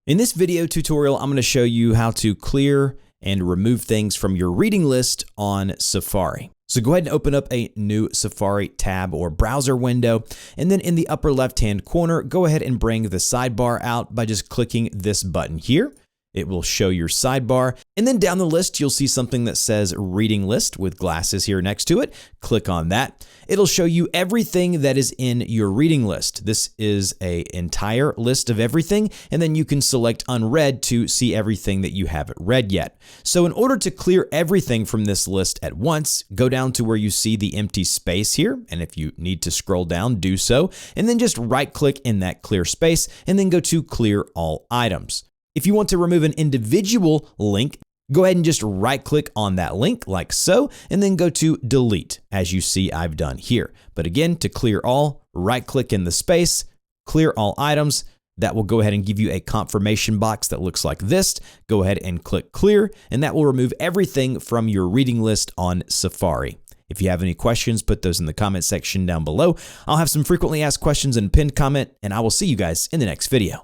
In this video tutorial, I'm going to show you how to clear and remove things from your reading list on Safari. So go ahead and open up a new Safari tab or browser window, and then in the upper left-hand corner, go ahead and bring the sidebar out by just clicking this button here. It will show your sidebar, and then down the list, you'll see something that says reading list with glasses here next to it. Click on that. It'll show you everything that is in your reading list. This is an entire list of everything, and then you can select unread to see everything that you haven't read yet. So in order to clear everything from this list at once, go down to where you see the empty space here, and if you need to scroll down, do so, and then just right-click in that clear space, and then go to clear all items. If you want to remove an individual link, go ahead and just right-click on that link like so, and then go to delete, as you see I've done here. But again, to clear all, right-click in the space, clear all items. That will go ahead and give you a confirmation box that looks like this. Go ahead and click clear, and that will remove everything from your reading list on Safari. If you have any questions, put those in the comment section down below. I'll have some frequently asked questions in a pinned comment, and I will see you guys in the next video.